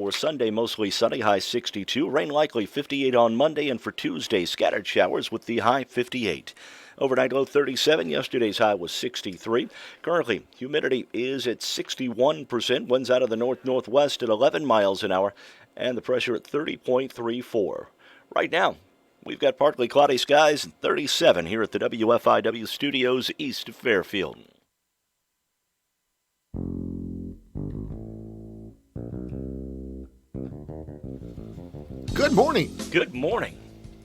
For Sunday, mostly sunny, high 62. Rain likely 58 on Monday, and for Tuesday, scattered showers with the high 58. Overnight low 37. Yesterday's high was 63. Currently, humidity is at 61%. Winds out of the north-northwest at 11 miles an hour, and the pressure at 30.34. Right now, we've got partly cloudy skies and 37 here at the WFIW studios east of Fairfield. Good morning. Good morning.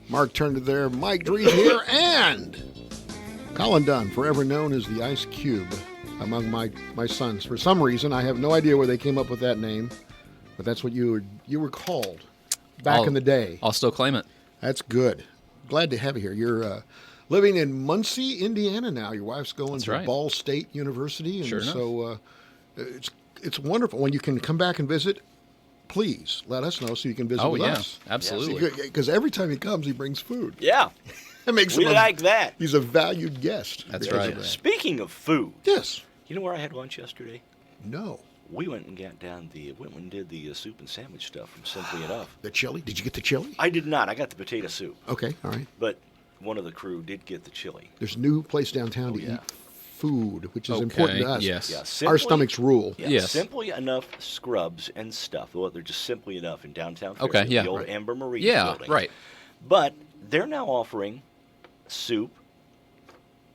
Mark Turner there, Mike Drees here, and Colin Dunn, forever known as the Ice Cube among my sons. For some reason, I have no idea where they came up with that name, but that's what you were called back in the day. I'll still claim it. That's good. Glad to have you here. You're living in Muncie, Indiana now. Your wife's going to Ball State University, and sure so it's wonderful when you can come back and visit. Please let us know so you can visit with us. Absolutely. Because every time he comes, he brings food. Yeah. That makes we him like that. He's a valued guest. That's right. Speaking of food. Yes. You know where I had lunch yesterday? No. We went and did the soup and sandwich stuff from Simply Enough. The chili? Did you get the chili? I did not. I got the potato soup. Okay, all right. But one of the crew did get the chili. There's a new place downtown to eat food, which is important to us. Yes. Yeah, our stomachs rule. Yeah, yes. Simply Enough scrubs and stuff. Well, they're just Simply Enough in downtown Fairfield, Okay, yeah. the old Amber Marie building. Right. But they're now offering soup,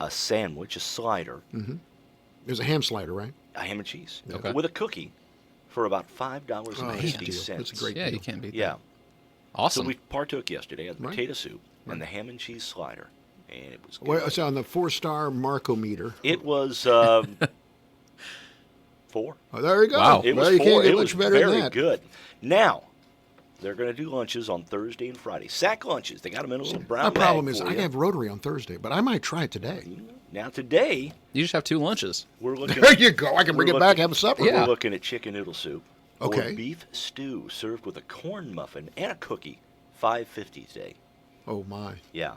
a sandwich, a slider. Mm-hmm. There's a ham slider, right? A ham and cheese. Okay. With a cookie for about $5.50. That's a great deal. Yeah, you can't beat that. Yeah. Awesome. So we partook yesterday of the potato soup and the ham and cheese slider. And it was good. Well, it's on the 4-star Marcometer. It was 4. Oh, there you go. Wow. It was you 4. can't get It much was better than very that. good. Now, they're going to do lunches on Thursday and Friday. Sack lunches. They got them in a little brown My problem bag is for I you. have Rotary on Thursday, but I might try it today. Now, today, You just have 2 lunches. we're looking There you go. I can bring it back and have a supper. Yeah. We're looking at chicken noodle soup. Okay. Or beef stew served with a corn muffin and a cookie. $5.50 today. Oh, my. Yeah.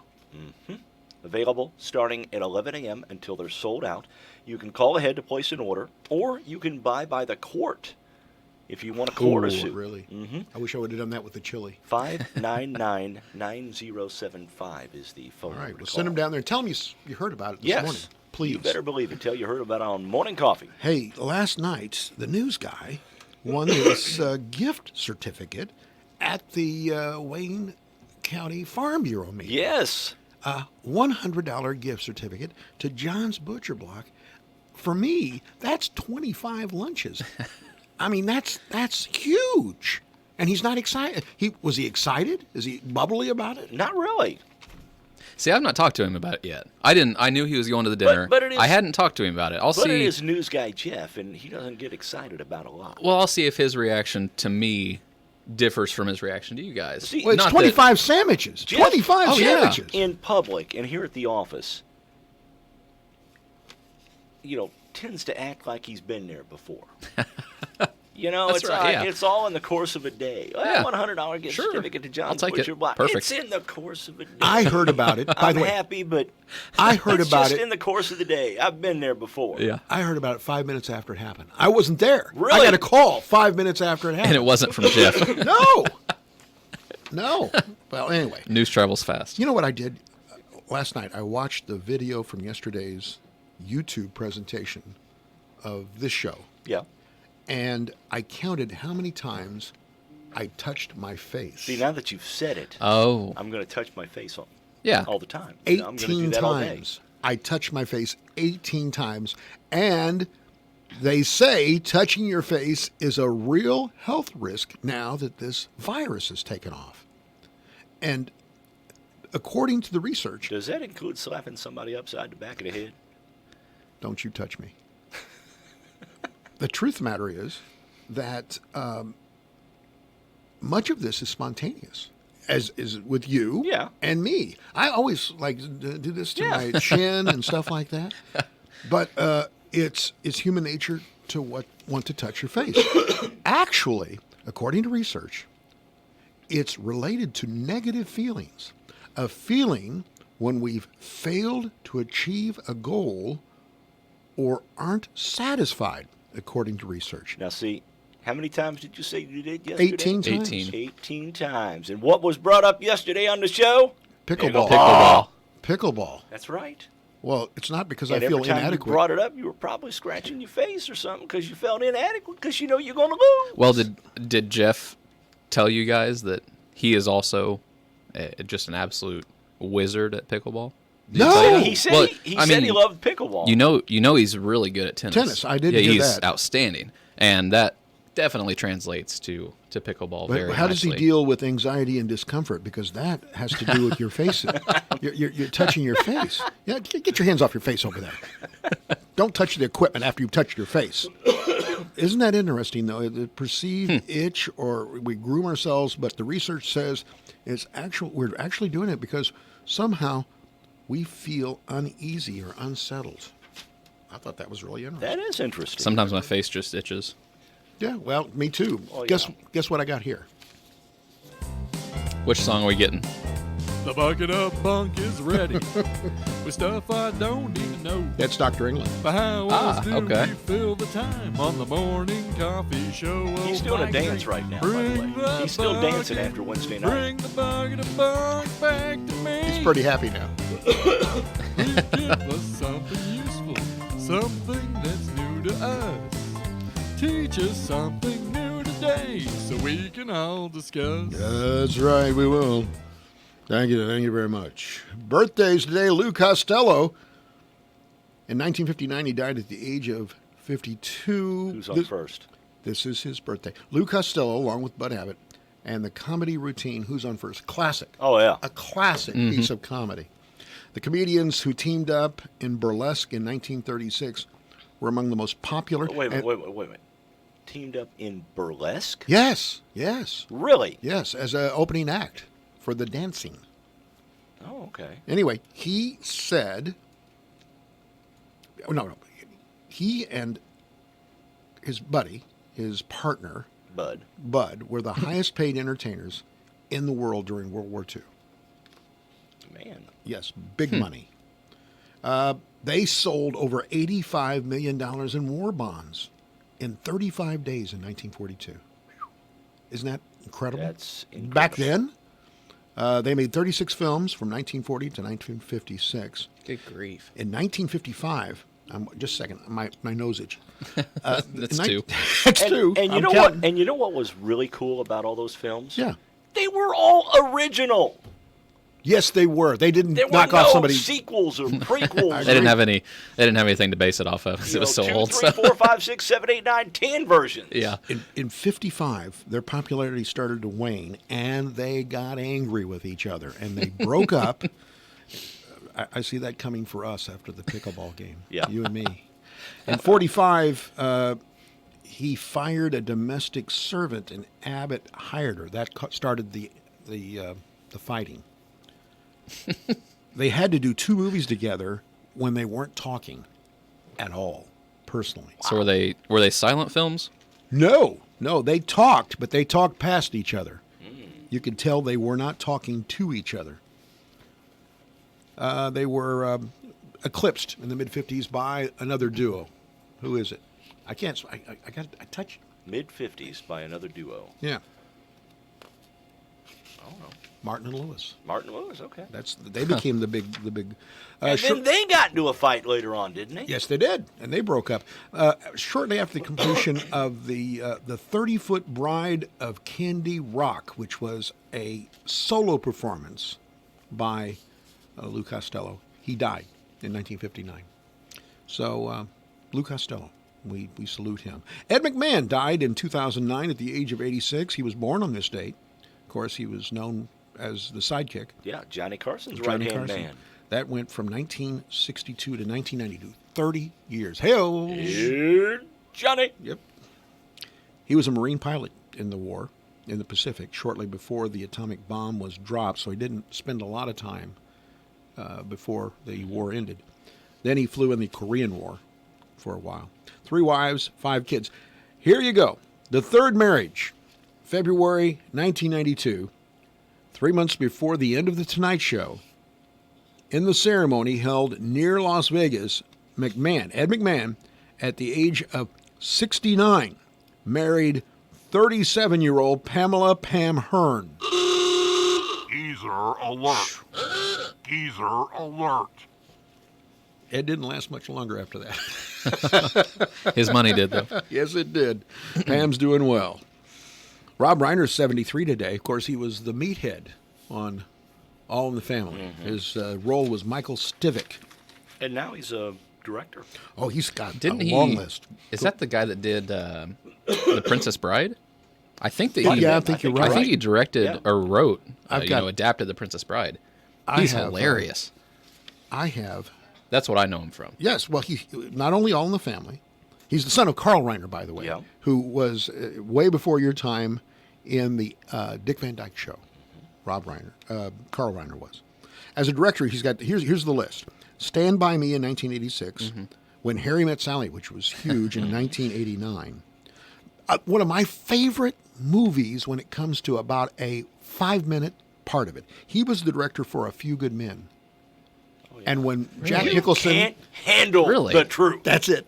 Available starting at 11 a.m. until they're sold out. You can call ahead to place an order, or you can buy by the quart if you want a quart of soup. Really? Mm-hmm. I wish I would have done that with the chili. 599-9075 is the phone All number right. to Well, call. send them down there and tell them you heard about it this Yes. morning. Please. You better believe it. Tell you heard about it on Morning Coffee. Hey, last night, the news guy won this gift certificate at the Wayne County Farm Bureau meeting. Yes. A $100 gift certificate to John's Butcher Block. For me, that's 25 lunches. I mean, that's huge. And he's not excited. Was he excited? Is he bubbly about it? Not really. See, I've not talked to him about it yet. I knew he was going to the dinner. But it is, I hadn't talked to him about it. I'll but see. it is news guy Jeff, and he doesn't get excited about a lot. Well, I'll see if his reaction to me differs from his reaction to you guys. See, Well, it's 25 sandwiches. Jeff- 25 Oh, yeah. sandwiches. In public and here at the office, tends to act like he's been there before. That's it's right, yeah. it's all in the course of a day. Well, Yeah. $100 gift Sure. certificate to I'll John's take it. Butcher Block. Perfect. It's in the course of a day. I heard about it. By I'm the way, happy, but I heard it's about just it. in the course of the day. I've been there before. Yeah. I heard about it 5 minutes after it happened. I wasn't there. Really? I got a call 5 minutes after it And happened. it wasn't from Jeff. No. Well, anyway. News travels fast. You know what I did last night? I watched the video from yesterday's YouTube presentation of this show, Yeah. and I counted how many times I touched my face. See, now that you've said it, Oh. I'm going to touch my face all Yeah. the time. 18 I'm going to do that all day. times. I touched my face 18 times, and they say touching your face is a real health risk now that this virus has taken off. And according to the research, Does that include slapping somebody upside the back of the head? don't you touch me. The truth of the matter is that much of this is spontaneous, as is with you Yeah. and me. I always like to do this to Yeah. my chin and stuff like that. But it's human nature to want to touch your face. Actually, according to research, it's related to negative feelings. A feeling when we've failed to achieve a goal or aren't satisfied, according to research. Now, see, How many times did you say you did yesterday? 18 times. 18 times. And what was brought up yesterday on the show? Pickleball. Pickleball. Pickleball. That's right. Well, it's not because And I feel every time inadequate. you brought it up, you were probably scratching your face or something because you felt inadequate because you know you're going to lose. Well, did Jeff tell you guys that he is also just an absolute wizard at pickleball? No! He said Well, he I said mean, he loved pickleball. You know he's really good at tennis. Tennis, I did yeah, hear he's that. outstanding, and that definitely translates to pickleball But very how does he nicely. deal with anxiety and discomfort? Because that has to do with your face. You're touching your face. Yeah, get your hands off your face over there. Don't touch the equipment after you've touched your face. Isn't that interesting, though? The perceived itch, or we groom ourselves, but the research says we're actually doing it because somehow we feel uneasy or unsettled. I thought that was really interesting. That is interesting. Sometimes my face just itches. Yeah, well, me too. Oh, Guess yeah. what I got here? Which song are we getting? The bucket of bunk is ready with stuff I don't even know. That's Dr. England. But how else do okay. we fill the time on the morning coffee show? He's doing a dance right now, by the way. He's still dancing after Wednesday night. Bring the bucket of bunk back to me. He's pretty happy now. Please give us something useful, something that's new to us. Teach us something new today so we can all discuss. That's right, we will. Thank you very much. Birthdays today, Lou Costello. In 1959, he died at the age of 52. Who's on first? This is his birthday. Lou Costello, along with Bud Abbott, and the comedy routine, Who's on First? Classic. Oh, yeah. A classic piece of comedy. The comedians who teamed up in burlesque in 1936 were among the most popular. Wait a minute. Teamed up in burlesque? Yes. Really? Yes, as an opening act for the dancing. Oh, okay. Anyway, he said, no, he and his buddy, his partner, Bud, were the highest paid entertainers in the world during World War II. Man. Yes, big money. They sold over $85 million in war bonds in 35 days in 1942. Isn't that incredible? That's incredible. Back then, they made 36 films from 1940 to 1956. Good grief. In 1955, just a second, my nose itch. That's two. That's two. And you I'm know counting. what? And you know what was really cool about all those films? Yeah. They were all original. Yes, they were. They didn't There were knock no off somebody. sequels or prequels. They didn't have anything to base it off of because it was so 2, old. 3, So 4, 5, 6, 7, 8, 9, 10 versions. yeah. In 55, their popularity started to wane, and they got angry with each other, and they broke up. I see that coming for us after the pickleball game. Yeah. You and me. In 45, he fired a domestic servant, and Abbott hired her. That started the fighting. They had to do 2 movies together when they weren't talking at all, personally. So were they silent films? No, they talked, but they talked past each other. You could tell they were not talking to each other. They were eclipsed in the mid-50s by another duo. Who is it? I can't. I touch. Mid-50s by another duo. Yeah, I don't know. Martin and Lewis. Martin Lewis, okay. They became the big. And then they got into a fight later on, didn't they? Yes, they did, and they broke up shortly after the completion of the 30-Foot Bride of Candy Rock, which was a solo performance by Lou Costello. He died in 1959. So, Lou Costello, we salute him. Ed McMahon died in 2009 at the age of 86. He was born on this date. Of course, he was known as the sidekick. Yeah, Johnny Carson's Johnny right-hand Carson. man. That went from 1962 to 1992. 30 years. Hey-o! Here, Johnny. Yep. He was a Marine pilot in the war, in the Pacific, shortly before the atomic bomb was dropped, so he didn't spend a lot of time before the war ended. Then he flew in the Korean War for a while. 3 wives, 5 kids. Here you go. The third marriage, February 1992, 3 months before the end of The Tonight Show. In the ceremony held near Las Vegas, Ed McMahon, at the age of 69, married 37-year-old Pamela Pam Hearn. Geezer alert. Geezer alert. It didn't last much longer after that. His money did, though. Yes, it did. Pam's doing well. Rob Reiner's 73 today. Of course, he was the meathead on All in the Family. Mm-hmm. His role was Michael Stivic. And now he's a director. Oh, he's got Didn't a he? long list. Is that the guy that did The Princess Bride? I think that Yeah, he. I think you're I right. think he directed Yeah. or wrote, I've got- adapted The Princess Bride. I He's have, hilarious. I have. That's what I know him from. Yes, well, he not only All in the Family, he's the son of Carl Reiner, by the way, Yeah. who was way before your time in the Dick Van Dyke Show. Rob Reiner, Carl Reiner was. As a director, he's got here's the list: Stand by Me in 1986, When Harry Met Sally, which was huge in 1989. One of my favorite movies when it comes to about a 5-minute part of it. He was the director for A Few Good Men. And when Jack Nicholson, Can't handle Really? the truth. that's it.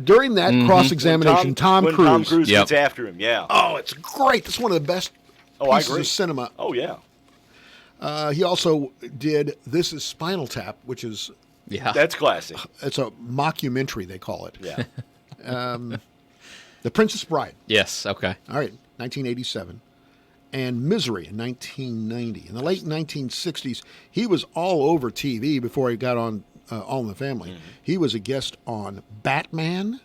During that cross-examination, Tom when Cruise. Tom Cruise Yep. gets after him, yeah. Oh, it's great. It's one of the best Oh, I pieces agree. of cinema. Oh, yeah. He also did This Is Spinal Tap, which is Yeah. That's classic. it's a mockumentary, they call it. Yeah. The Princess Bride. Yes. Okay. All right, 1987. And Misery in 1990. In the late 1960s, he was all over TV before he got on All in the Family. He was a guest on Batman,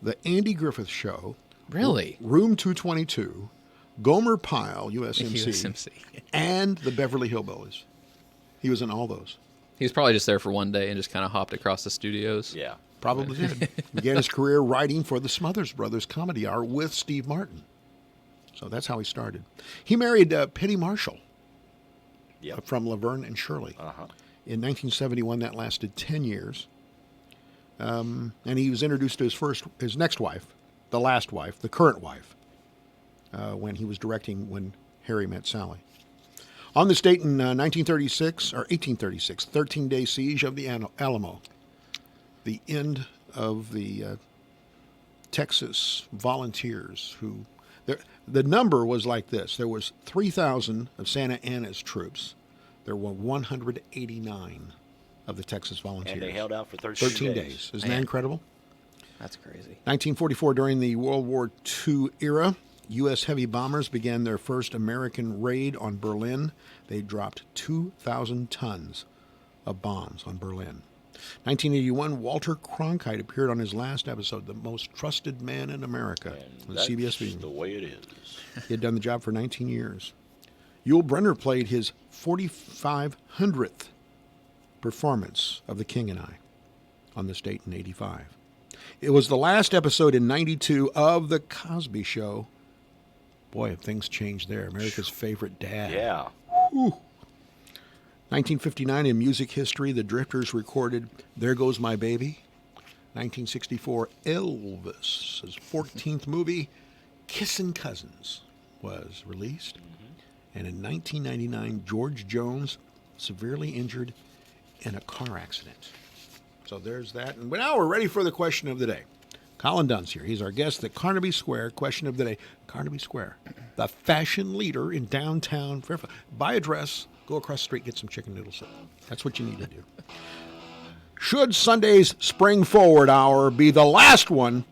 The Andy Griffith Show, Really? Room 222, Gomer Pyle, USMC, USMC. and The Beverly Hillbillies. He was in all those. He was probably just there for one day and just kind of hopped across the studios. Yeah. Probably did. Began his career writing for the Smothers Brothers Comedy Hour with Steve Martin. So that's how he started. He married Penny Marshall Yep. from Laverne and Shirley. Uh-huh. In 1971, that lasted 10 years. And he was introduced to his next wife, the last wife, the current wife, when he was directing When Harry Met Sally. On this date in 1936, or 1836, 13-day siege of the Alamo. The end of the Texas volunteers who... The number was like this. There was 3,000 of Santa Anna's troops. There were 189 of the Texas volunteers. And they held out for 13 days. Isn't that Man. incredible? That's crazy. 1944, during the World War II era, U.S. heavy bombers began their first American raid on Berlin. They dropped 2,000 tons of bombs on Berlin. 1981, Walter Cronkite appeared on his last episode, The Most Trusted Man in America, on That's CBS News. the way it is. He had done the job for 19 years. Yul Brynner played his 4,500th performance of The King and I on this date in 85. It was the last episode in 92 of The Cosby Show. Boy, have things changed there. America's favorite dad. Yeah. 1959, in music history, the Drifters recorded There Goes My Baby. 1964, Elvis' 14th movie, Kissin' Cousins, was released. And in 1999, George Jones severely injured in a car accident. So there's that. And now we're ready for the question of the day. Colin Dunn's here. He's our guest at Carnaby Square. Question of the day. Carnaby Square, the fashion leader in downtown Fairfield. Buy a dress, go across the street, get some chicken noodle soup. That's what you need to do. Should Sunday's Spring Forward Hour be the last one,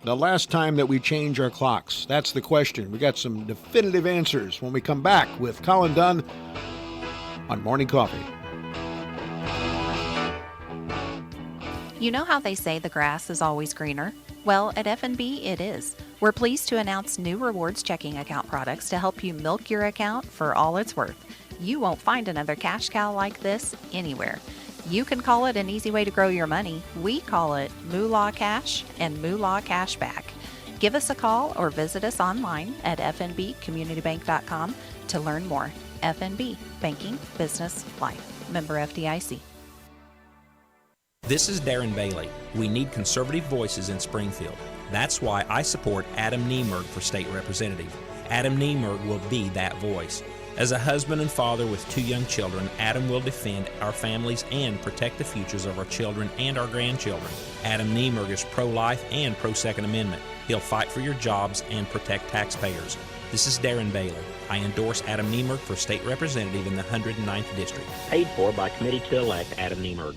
the last time that we change our clocks? That's the question. We got some definitive answers when we come back with Colin Dunn on Morning Coffee. You know how they say the grass is always greener? Well, at F&B it is. We're pleased to announce new rewards checking account products to help you milk your account for all it's worth. You won't find another cash cow like this anywhere. You can call it an easy way to grow your money. We call it Moolah Cash and Moolah Cashback. Give us a call or visit us online at fnbcommunitybank.com to learn more. FNB, banking, business, life. Member FDIC. This is Darren Bailey. We need conservative voices in Springfield. That's why I support Adam Niemerg for state representative. Adam Niemerg will be that voice. As a husband and father with 2 young children, Adam will defend our families and protect the futures of our children and our grandchildren. Adam Niemerg is pro-life and pro-Second Amendment. He'll fight for your jobs and protect taxpayers. This is Darren Bailey. I endorse Adam Niemerg for state representative in the 109th District. Paid for by committee to elect Adam Niemerg.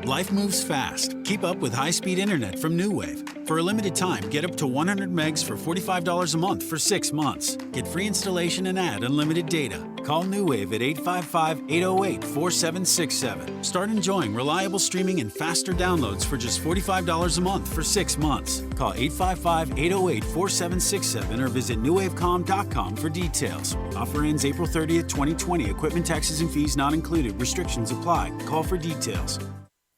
Life moves fast. Keep up with high-speed internet from New Wave. For a limited time, get up to 100 megs for $45 a month for 6 months. Get free installation and add unlimited data. Call New Wave at 855-808-4767. Start enjoying reliable streaming and faster downloads for just $45 a month for 6 months. Call 855-808-4767 or visit newwavecom.com for details. Offer ends April 30th, 2020. Equipment taxes and fees not included. Restrictions apply. Call for details.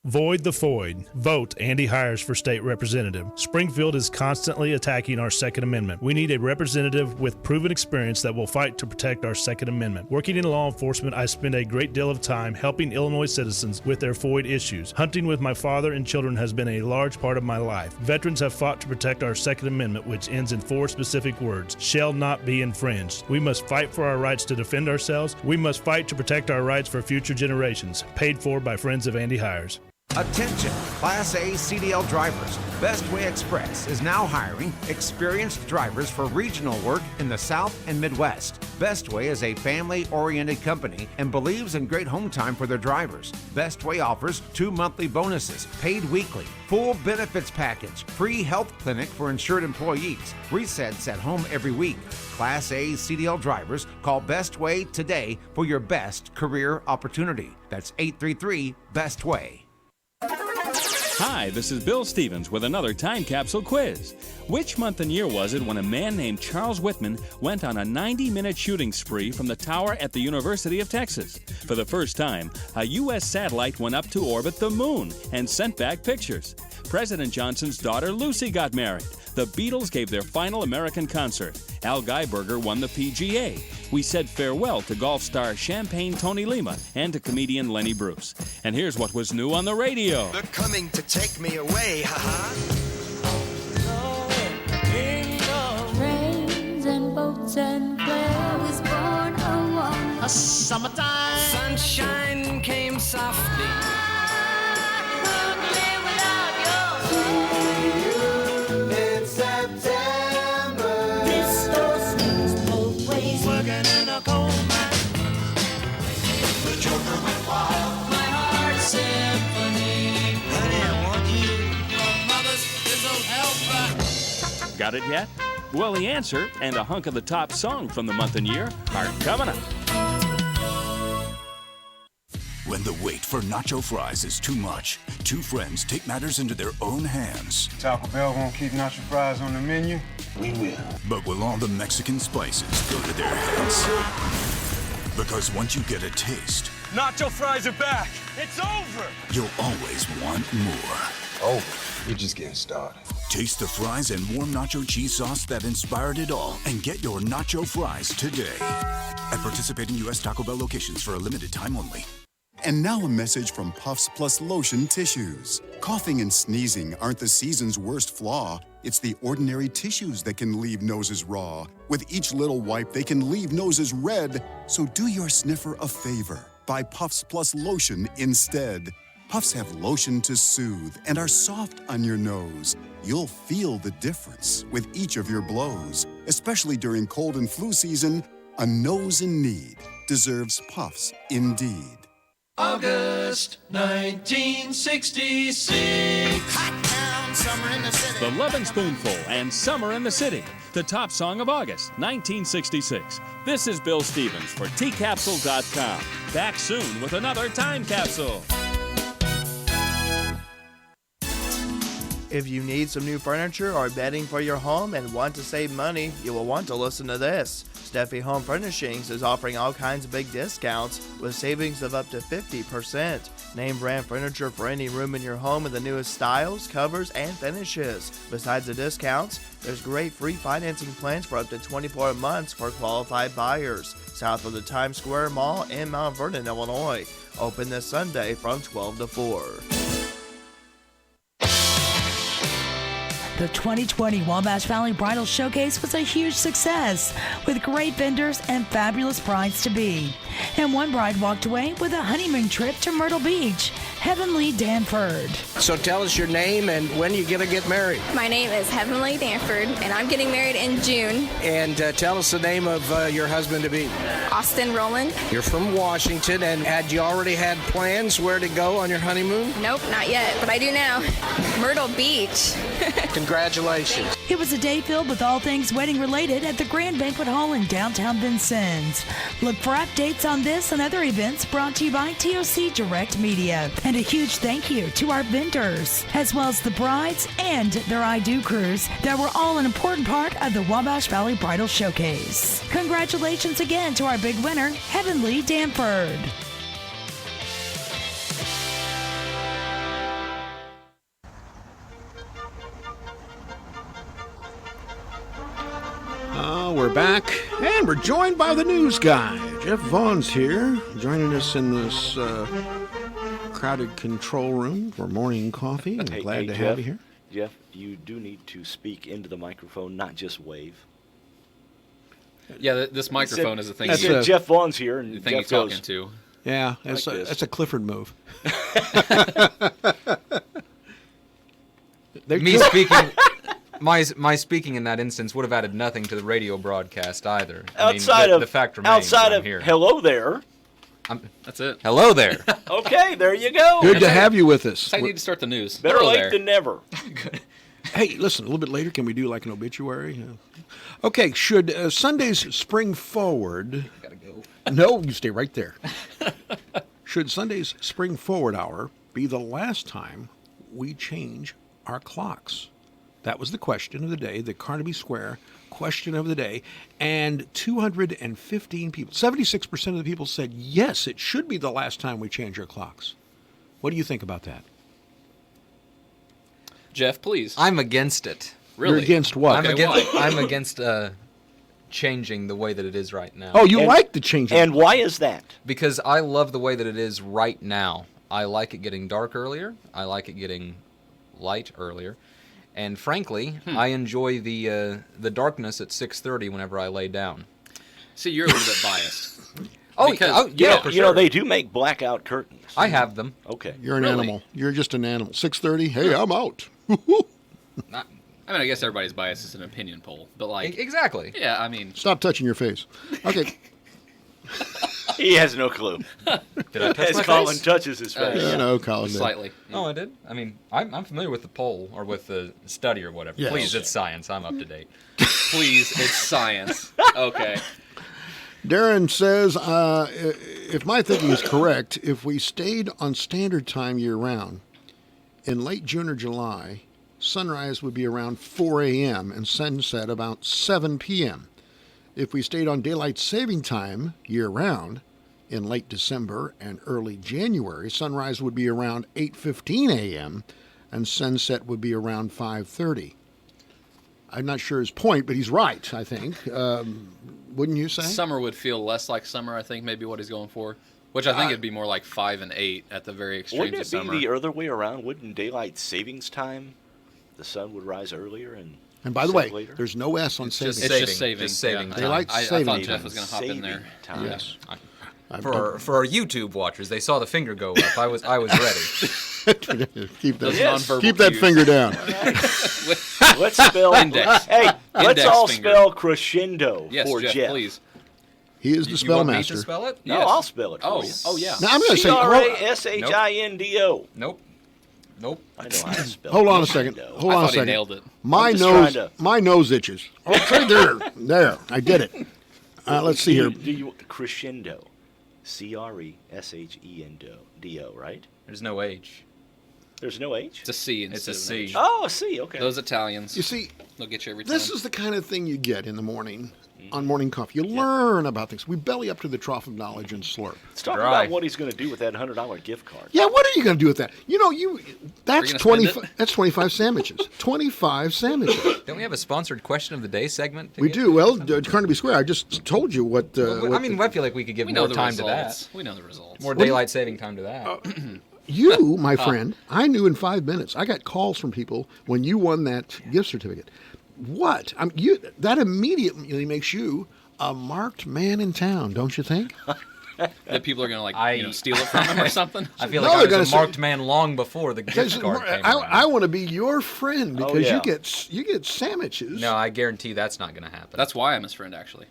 Void the Foid. Vote Andy Hires for state representative. Springfield is constantly attacking our Second Amendment. We need a representative with proven experience that will fight to protect our Second Amendment. Working in law enforcement, I spend a great deal of time helping Illinois citizens with their FOID issues. Hunting with my father and children has been a large part of my life. Veterans have fought to protect our Second Amendment, which ends in 4 specific words: shall not be infringed. We must fight for our rights to defend ourselves. We must fight to protect our rights for future generations. Paid for by Friends of Andy Hires. Attention, Class A CDL drivers. Bestway Express is now hiring experienced drivers for regional work in the South and Midwest. Bestway is a family-oriented company and believes in great home time for their drivers. Bestway offers 2 monthly bonuses, paid weekly, full benefits package, free health clinic for insured employees, resets at home every week. Class A CDL drivers, call Bestway today for your best career opportunity. That's 833-BESTWAY. Hi, this is Bill Stevens with another time capsule quiz. Which month and year was it when a man named Charles Whitman went on a 90-minute shooting spree from the tower at the University of Texas? For the first time, a U.S. satellite went up to orbit the moon and sent back pictures. President Johnson's daughter Lucy got married. The Beatles gave their final American concert. Al Geiberger won the PGA. We said farewell to golf star Champagne Tony Lima and to comedian Lenny Bruce. And here's what was new on the radio. They're coming to take me away, haha. Trains and boats and where was born a Summertime. Sunshine came softly. Got it yet? Well, the answer and a hunk of the top song from the month and year are coming up. When the wait for nacho fries is too much, 2 friends take matters into their own hands. Taco Bell won't keep nacho fries on the menu? We will. But will all the Mexican spices go to their heads? Because once you get a taste, nacho fries are back. It's over. You'll always want more. Oh, we're just getting started. Taste the fries and warm nacho cheese sauce that inspired it all, and get your nacho fries today at participating U.S. Taco Bell locations for a limited time only. And now a message from Puffs Plus Lotion Tissues. Coughing and sneezing aren't the season's worst flaw. It's the ordinary tissues that can leave noses raw. With each little wipe, they can leave noses red. So do your sniffer a favor. Buy Puffs Plus Lotion instead. Puffs have lotion to soothe and are soft on your nose. You'll feel the difference with each of your blows. Especially during cold and flu season, a nose in need deserves Puffs indeed. August 1966. Hot town, summer in the city. The Lovin' Spoonful and Summer in the City, the top song of August 1966. This is Bill Stevens for tcapsule.com. Back soon with another time capsule. If you need some new furniture or bedding for your home and want to save money, you will want to listen to this. Steffi Home Furnishings is offering all kinds of big discounts with savings of up to 50%. Name brand furniture for any room in your home with the newest styles, covers, and finishes. Besides the discounts, there's great free financing plans for up to 24 months for qualified buyers. South of the Times Square Mall in Mount Vernon, Illinois. Open this Sunday from 12 to 4. The 2020 Wabash Valley Bridal Showcase was a huge success with great vendors and fabulous brides to be. And one bride walked away with a honeymoon trip to Myrtle Beach. Heavenly Danford. So tell us your name and when you're going to get married. My name is Heavenly Danford, and I'm getting married in June. And tell us the name of your husband-to-be. Austin Rowland. You're from Washington, and had you already had plans where to go on your honeymoon? Nope, not yet, but I do now. Myrtle Beach. Congratulations. It was a day filled with all things wedding related at the Grand Banquet Hall in downtown Vincennes. Look for updates on this and other events brought to you by TOC Direct Media. And a huge thank you to our vendors, as well as the brides and their I Do crews that were all an important part of the Wabash Valley Bridal Showcase. Congratulations again to our big winner, Heavenly Danford. We're back, and we're joined by the news guy. Jeff Vaughn's here, joining us in this crowded control room for morning coffee. I'm glad to have you here. Jeff, you do need to speak into the microphone, not just wave. Yeah, this microphone is a thing. Jeff Vaughn's here, and the thing Jeff you're goes, talking to. Yeah, that's a Clifford move. Me speaking, my speaking in that instance would have added nothing to the radio broadcast either. Outside of the fact remains outside I'm of here. hello there. That's it. Hello there. Okay, there you go. Good to have you with us. That's how you need to start the news. Better Hello late there. than never. Hey, listen, a little bit later, can we do like an obituary? Okay, should Sunday's Spring Forward... Gotta go. No, you stay right there. Should Sunday's Spring Forward Hour be the last time we change our clocks? That was the question of the day, the Carnaby Square question of the day. And 215 people, 76% of the people said, yes, it should be the last time we change our clocks. What do you think about that? Jeff, please. I'm against it. Really? You're against what? I'm against changing the way that it is right now. Oh, you like the change. And why is that? Because I love the way that it is right now. I like it getting dark earlier. I like it getting light earlier. And frankly, I enjoy the darkness at 6:30 whenever I lay down. See, you're a little bit biased. You know, they do make blackout curtains. I have them. Okay. You're an animal. You're just an animal. 6:30, hey, I'm out. I guess everybody's bias is an opinion poll, but like exactly. Yeah, I mean, Stop touching your face. Okay. He has no clue. Did I touch As my Colin face? touches his face. Yeah, no, Colin did. Slightly. Oh, I did? I mean, I'm familiar with the poll or with the study or whatever. Yes. Please, it's science. I'm up to date. Please, it's science. Okay. Darren says, if my thinking is correct, if we stayed on standard time year-round, in late June or July, sunrise would be around 4 a.m. and sunset about 7 p.m. If we stayed on daylight saving time year-round, in late December and early January, sunrise would be around 8:15 a.m. and sunset would be around 5:30. I'm not sure his point, but he's right, I think. Wouldn't you say? Summer would feel less like summer, I think, maybe what he's going for. Which I think it'd be more like 5 and 8 at the very extremes Wouldn't of it summer. be the other way around? Wouldn't daylight savings time, the sun would rise earlier and by the set way, later? there's no S on saving. It's just saving. Just saving. Yeah. Daylight I saving thought time. Jeff was going to hop in there. Time. Yes. For our YouTube watchers, they saw the finger go up. I was ready. keep that, nonverbal keep that cues. finger down. Let's spell Index. Hey, let's Index all finger. spell crescendo Yes, for Jeff, please. He is the You spell want me master. to spell it? No, Yes. I'll spell it for you. Oh, yeah. Now I'm going to say, CRASHINDO. Nope. I know how to spell hold on a crescendo. second. Hold I on a thought he second. nailed it. My I'm just nose, trying my nose itches. Okay, there. I did it. Let's see here. Do you crescendo? CRESHENDO, right? There's no H. There's no H? It's a C It's instead a of C. an H. Oh, a C, okay. Those Italians. You see, They'll get you every time. this is the kind of thing you get in the morning on morning coffee. You learn about things. We belly up to the trough of knowledge and slurp. Let's talk Dry. about what he's going to do with that $100 gift card. Yeah, what are you going to do with that? You know, that's gonna 20. spend it? That's 25 sandwiches. 25 sandwiches. Don't we have a sponsored question of the day segment? We do. Well, Carnaby Square. I just told you what. I mean, I feel like we could give we more know the time to results. that. We know the results. More daylight saving time to that. You, my friend, I knew in 5 minutes. I got calls from people when you won that gift certificate. What? That immediately makes you a marked man in town, don't you think? That people are going to steal it from him or something? I feel like I was a marked man long before the gift card came around. I want to be your friend because you get sandwiches. No, I guarantee that's not going to happen. That's why I'm his friend, actually.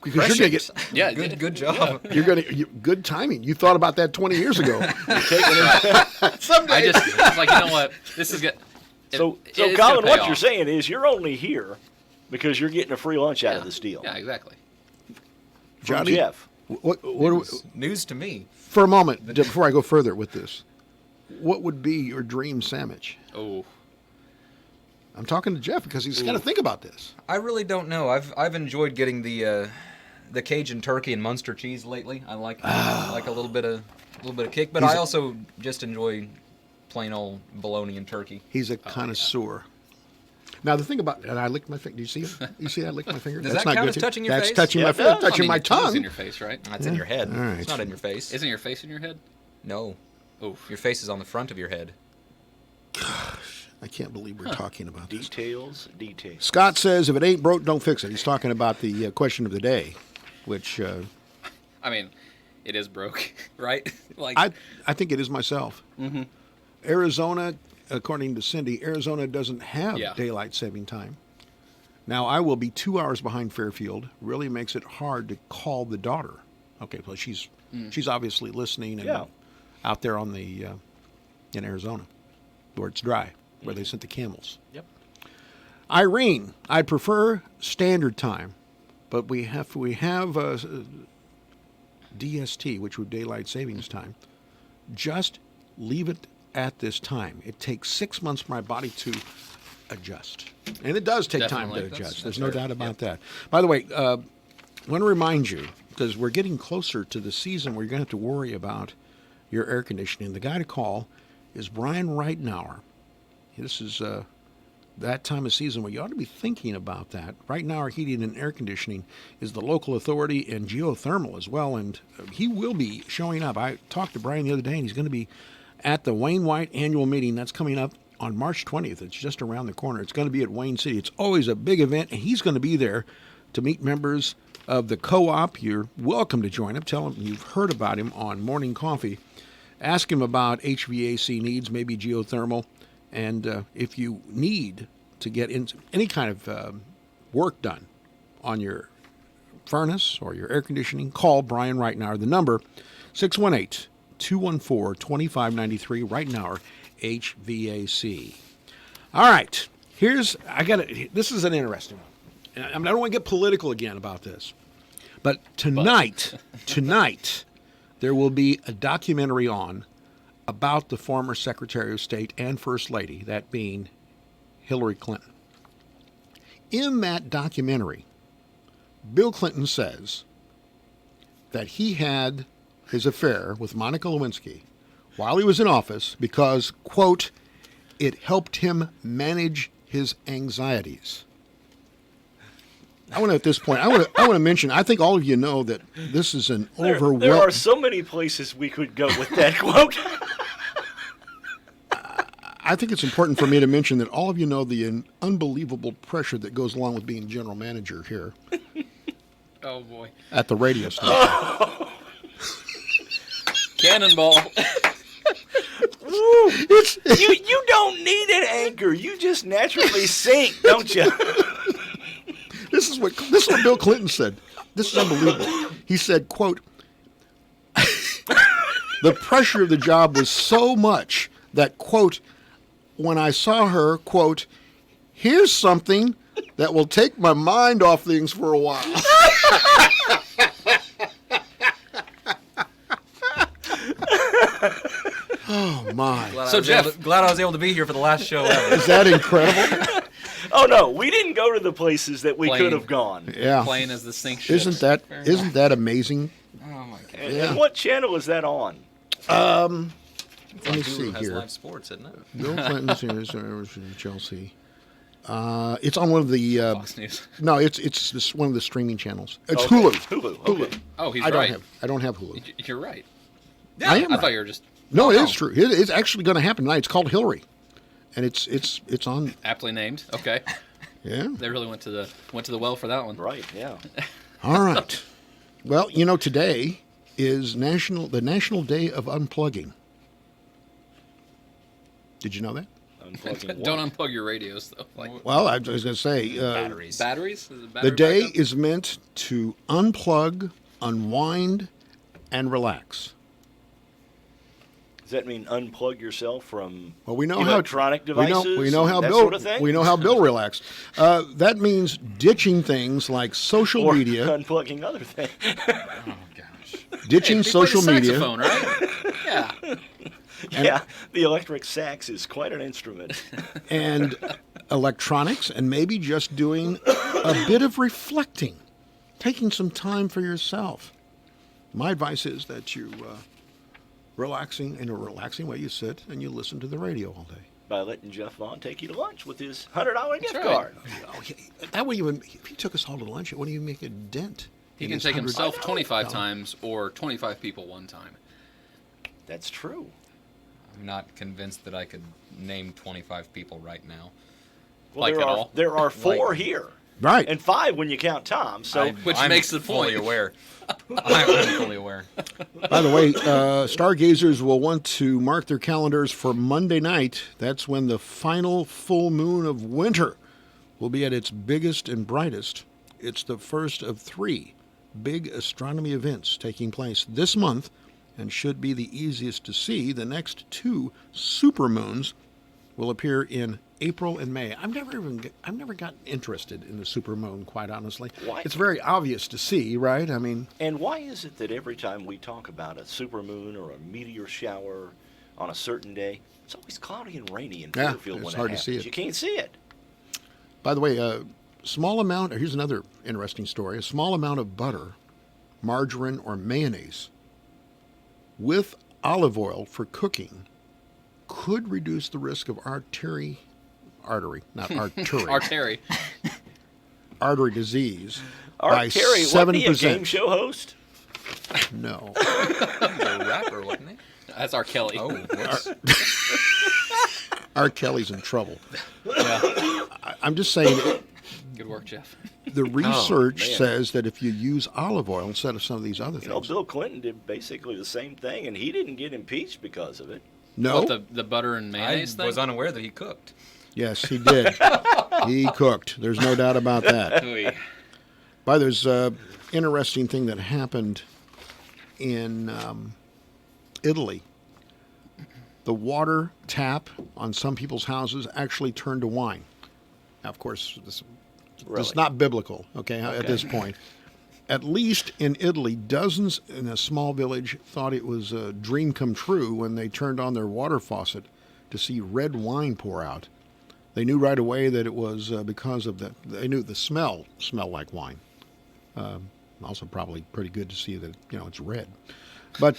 Because you're going to get good job. Yeah. Good timing. You thought about that 20 years ago. Someday. I was like, you know what? This is good. So Colin, what you're saying is you're only here because you're getting a free lunch out of this deal. Yeah, exactly. Johnny, Jeff. What news to me. For a moment, before I go further with this, what would be your dream sandwich? Oh. I'm talking to Jeff because he's got to think about this. I really don't know. I've enjoyed getting the Cajun turkey and Munster cheese lately. I like a little bit of kick, but I also just enjoy plain old bologna and turkey. He's a connoisseur. Now the thing about, and I licked my finger. Do you see it? You see I licked my finger? Does That's that not count good as touching your That's face? touching my face. Touching my tongue. It's in your face, right? That's in your head. All right. It's not in your face. Isn't your face in your head? No. Oof. Your face is on the front of your head. Gosh, I can't believe we're talking about this. Details. Scott says, if it ain't broke, don't fix it. He's talking about the question of the day, which... I mean, it is broke, right? I think it is myself. Mm-hmm. Arizona, according to Cindy, Arizona doesn't have daylight saving time. Now, I will be 2 hours behind Fairfield. Really makes it hard to call the daughter. Okay, well, she's obviously listening and out there on the in Arizona, where it's dry, where they sent the camels. Yep. Irene, I prefer standard time, but we have DST, which would daylight savings time. Just leave it at this time. It takes 6 months for my body to adjust. And it does take time to adjust. There's no doubt about that. By the way, I want to remind you, because we're getting closer to the season where you're going to have to worry about your air conditioning. The guy to call is Brian Reitnauer. This is that time of season where you ought to be thinking about that. Reitnauer Heating and Air Conditioning is the local authority in geothermal as well, and he will be showing up. I talked to Brian the other day, and he's going to be at the Wayne White annual meeting. That's coming up on March 20th. It's just around the corner. It's going to be at Wayne City. It's always a big event, and he's going to be there to meet members of the co-op. You're welcome to join him. Tell him you've heard about him on Morning Coffee. Ask him about HVAC needs, maybe geothermal, and if you need to get into any kind of work done on your furnace or your air conditioning, call Brian Reitnauer. The number, 618-214-2593, Reitnauer HVAC. All right, this is an interesting one. I don't want to get political again about this, but tonight, there will be a documentary on about the former Secretary of State and First Lady, that being Hillary Clinton. In that documentary, Bill Clinton says that he had his affair with Monica Lewinsky while he was in office because, quote, it helped him manage his anxieties. I want to, at this point, I want to mention, I think all of you know that this is an overwhelming... There are so many places we could go with that quote. I think it's important for me to mention that all of you know the unbelievable pressure that goes along with being general manager here. Oh, boy. At the radio station. Oh. Cannonball. Woo. You don't need an anchor. You just naturally sink, don't you? This is what Bill Clinton said. This is unbelievable. He said, quote, the pressure of the job was so much that, quote, when I saw her, quote, here's something that will take my mind off things for a while. Oh, my. Glad I was able to be here for the last show ever. Is that incredible? Oh, no, we didn't go to the places that we could have gone. Yeah. Playing as the sink ships. Isn't that amazing? Oh, my God. And what channel is that on? Let me see has here. live sports, isn't it? Bill Clinton's in Chelsea. It's on one of the Fox News. No, it's one of the streaming channels. It's Okay. Hulu. Hulu. Hulu. Okay. Oh, he's I right. I don't have Hulu. You're right. Yeah, I thought you were just No, it is true. It's actually going to happen tonight. It's called Hillary, and it's on. Aptly named. Okay. Yeah. They really went to the well for that one. Right. Yeah. All right. Well, today is the National Day of Unplugging. Did you know that? Don't unplug your radios, though. Well, I was going to say batteries. Batteries? Is it The battery day backup? is meant to unplug, unwind, and relax. Does that mean unplug yourself from Well, we know electronic devices? We know how that Bill. sort of thing? We know how Bill relaxed. That means ditching things like social or media, unplugging other things. Oh gosh. ditching He social plays media. saxophone, right? Yeah. Yeah, the electric sax is quite an instrument. And electronics, and maybe just doing a bit of reflecting, taking some time for yourself. My advice is that you relaxing in a relaxing way. You sit and you listen to the radio all day. By letting Jeff Vaughn take you to lunch with his $100 gift right. card. Oh, that way, if he took us all to lunch, it wouldn't even make a dent. He in can his take $100. himself 25 times or 25 people one time. That's true. I'm not convinced that I could name 25 people right now. Well, there are 4 here. Right. And 5 when you count Tom. So Which makes the fully point. aware. I'm fully aware. By the way, stargazers will want to mark their calendars for Monday night. That's when the final full moon of winter will be at its biggest and brightest. It's the first of 3 big astronomy events taking place this month and should be the easiest to see. The next 2 supermoons will appear in April and May. I've never gotten interested in the supermoon, quite honestly. Why? It's very obvious to see, right? I mean, And why is it that every time we talk about a supermoon or a meteor shower on a certain day, it's always cloudy and rainy in Yeah, Fairfield it's when hard it to see happens? it. You can't see it. by the way, small amount. Here's another interesting story. A small amount of butter, margarine, or mayonnaise with olive oil for cooking could reduce the risk of artery disease by Terry, wasn't he a 7%. game show host? No. The rapper, wasn't he? That's R. Kelly. Oh, whoops. R. Kelly's in trouble. Yeah. I'm just saying, Good work, Jeff. the research man. says that if you use olive oil instead of some of these other You know, things. Bill Clinton did basically the same thing, and he didn't get impeached because of it. No. What, the butter and mayonnaise I thing? was unaware that he cooked. Yes, he did. He cooked. There's no doubt about that. Ooh. But there's an interesting thing that happened in Italy. The water tap on some people's houses actually turned to wine. Now, of course, this is not biblical, okay, at this point. At least in Italy, dozens in a small village thought it was a dream come true when they turned on their water faucet to see red wine pour out. They knew right away that it was because of they knew the smell smelled like wine. Also probably pretty good to see that, it's red. But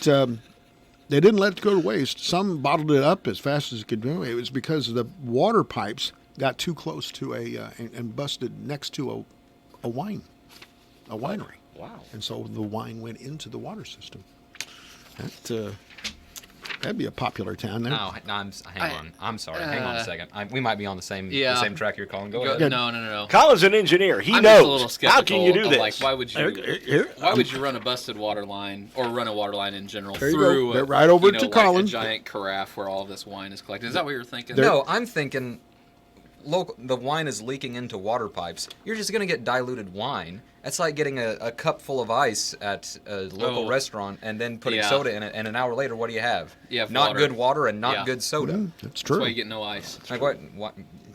they didn't let it go to waste. Some bottled it up as fast as it could do. It was because the water pipes got too close to and busted next to a winery. Wow. And so the wine went into the water system. That'd be a popular town there. No, hang on. I'm sorry. Hang on a second. We might be on the same track you're calling. Go ahead. No. Colin's an engineer. He I'm knows. just a little skeptical How can you do of, this? Like, why would you run a busted water line or run a water line in general There you through go. Right over to like Collins. a giant carafe where all of this wine is collected? Is that what you're thinking? No, I'm thinking the wine is leaking into water pipes. You're just going to get diluted wine. It's like getting a cup full of ice at a local restaurant and then putting soda in it, and an hour later, what do you have? You have not water. good water and not good soda. That's true. That's why you get no ice. Like what?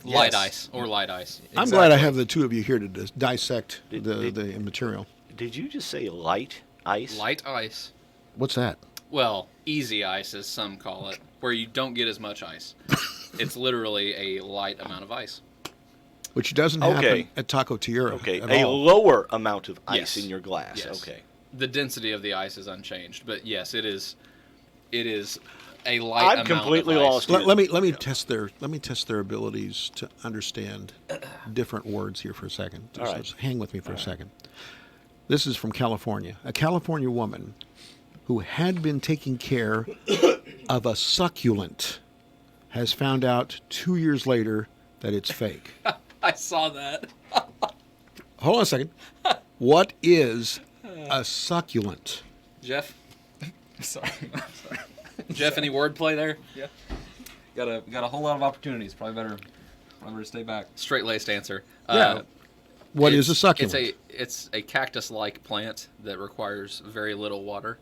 Light Yes. ice or light ice. I'm glad I have the two of you here to dissect the material. Did you just say light ice? Light ice. What's that? Well, easy ice, as some call it, where you don't get as much ice. It's literally a light amount of ice. Which doesn't happen at Taco Tierra. Okay, at a all. lower amount of ice Yes. in your glass. Yes. Okay. The density of the ice is unchanged, but yes, it is a light I'm amount completely of ice. lost. Let me test their abilities to understand different words here for a second. All right. Just hang with me for a second. This is from California. A California woman who had been taking care of a succulent has found out 2 years later that it's fake. I saw that. Hold on a second. What is a succulent? Jeff? Sorry. Jeff, any wordplay there? Yeah. Got a whole lot of opportunities. Probably better to stay back. Straight-laced answer. Yeah. What is a succulent? It's a cactus-like plant that requires very little water.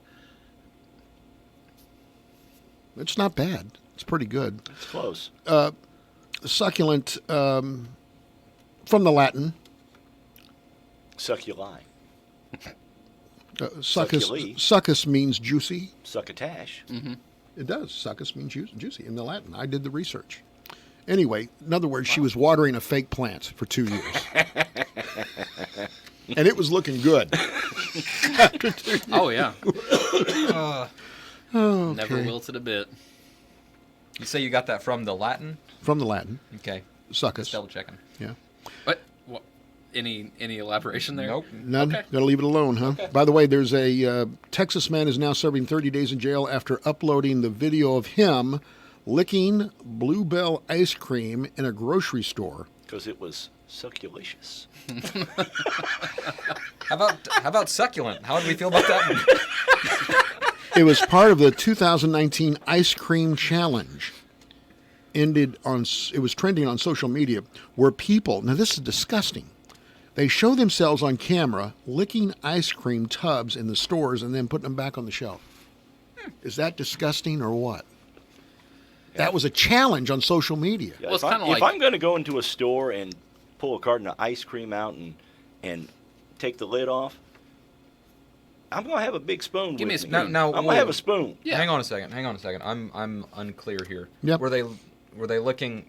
It's not bad. It's pretty good. It's close. Succulent, from the Latin. Succuli. Succus, succus means juicy. Succotash. Mm-hmm. It does. Succus means juicy in the Latin. I did the research. Anyway, in other words, she was watering a fake plant for 2 years. And it was looking good. After 2 years. Oh, yeah. Okay. Never wilted a bit. You say you got that from the Latin? From the Latin. Okay. Succus. Just double checking. Yeah. What? Any elaboration there? Nope. None? Okay. Gotta leave it alone, huh? Okay. By the way, there's a Texas man is now serving 30 days in jail after uploading the video of him licking Bluebell ice cream in a grocery store. Because it was succulicious. How about succulent? How did we feel about that one? It was part of the 2019 ice cream challenge. It was trending on social media where people, now this is disgusting, they show themselves on camera licking ice cream tubs in the stores and then putting them back on the shelf. Is that disgusting or what? That was a challenge on social media. Yeah, if I'm going to go into a store and pull a carton of ice cream out and take the lid off, I'm going to have a big spoon Give me a with me. spoon. Now, I'm going to have a spoon. Yeah. Hang on a second. I'm unclear here. Yep. Were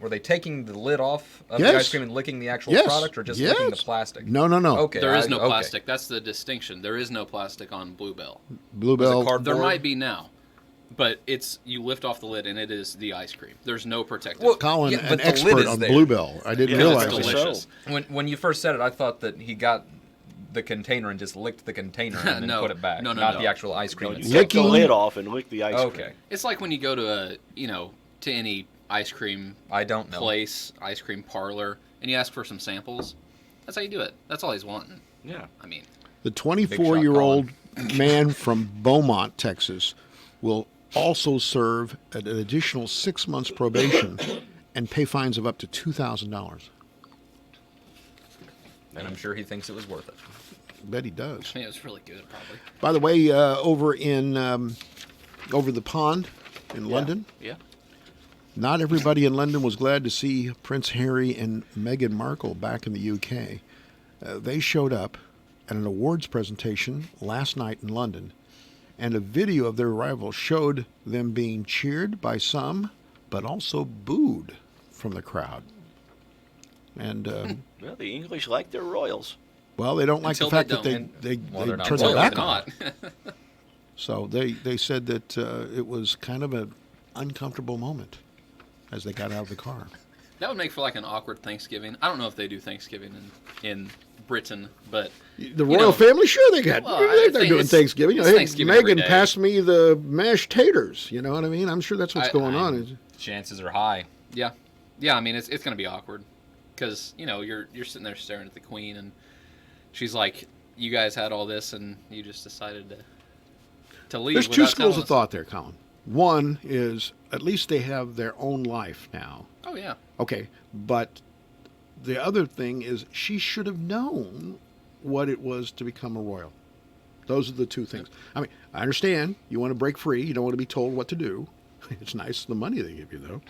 they taking the lid off of Yes. the ice cream and licking the actual Yes. product, or just Yes. licking the plastic? No. Okay. There is no okay. plastic. That's the distinction. There is no plastic on Bluebell. Bluebell. There might be now, but you lift off the lid and it is the ice cream. There's no protective. Well, Colin, yeah, an but the lid expert is on there. Bluebell. I didn't Yeah, realize it's it. delicious. When you first said it, I thought that he got the container and just licked the container and then No. put it back. No, not no. the actual ice cream. You itself. take the lid off and lick the ice cream. Okay. It's like when you go to to any ice cream I don't know. place, ice cream parlor, and you ask for some samples. That's how you do it. That's all he's wanting. Yeah. I mean, The 24-year-old man from Beaumont, Texas, will also serve an additional 6 months probation and pay fines of up to $2,000. And I'm sure he thinks it was worth it. Bet he does. it was really good, probably. By the way, over the pond in London, Yeah. not everybody in London was glad to see Prince Harry and Meghan Markle back in the UK. They showed up at an awards presentation last night in London, and a video of their arrival showed them being cheered by some, but also booed from the crowd. And Well, the English like their royals. well, they don't like Until the fact they that don't. they they're not turned their royal, back they're on. not. So they said that it was kind of an uncomfortable moment as they got out of the car. That would make for like an awkward Thanksgiving. I don't know if they do Thanksgiving in Britain, but The royal family, sure they got. Well, they're doing it's Thanksgiving. it's Hey, Thanksgiving every Megan, day. pass me the mashed taters. You know what I mean? I'm sure that's what's going on. Chances are high. yeah. I mean, it's going to be awkward because you're sitting there staring at the Queen, and she's like, "You guys had all this, and you just decided to leave." There's two without schools telling of us." thought there, Colin. One is at least they have their own life now. Oh yeah. Okay, but the other thing is she should have known what it was to become a royal. Those are the two things. I mean, I understand you want to break free. You don't want to be told what to do. It's nice the money they give you, though.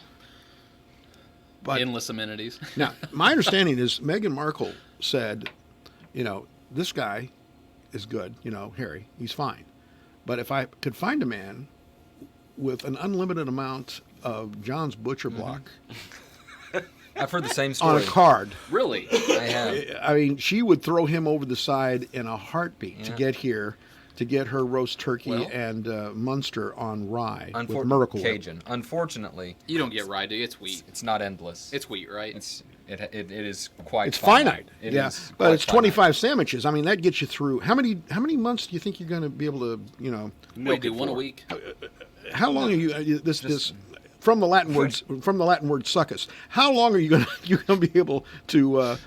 But Endless amenities. now, my understanding is Meghan Markle said, this guy is good, Harry, he's fine. But if I could find a man with an unlimited amount of John's Butcher Block I've heard the same story. on a card, Really? I have. I mean, she would throw him over the side in a heartbeat to Yeah. get here, to get her roast turkey Well- and Munster on rye with Miracle Whip. Cajun. Unfortunately, You don't get rye, do you? It's wheat. it's not endless. It's wheat, right? It is quite. It's finite. It yeah, is but quite it's 25 sandwiches. I mean, that gets you through. How many months do you think you're going to be able to, We do one a week. How long are you this from the Latin word succus? How long are you going to be able to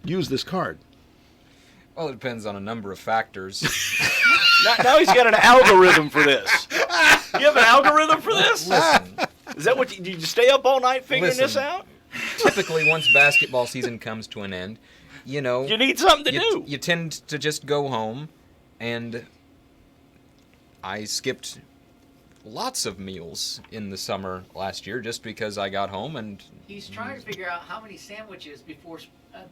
use this card? Well, it depends on a number of factors. Now he's got an algorithm for this. You have an algorithm for this? Listen. Is that what you stay up all night figuring this out? Typically, once basketball season comes to an end, you need something to do. You tend to just go home, and I skipped lots of meals in the summer last year just because I got home and. He's trying to figure out how many sandwiches before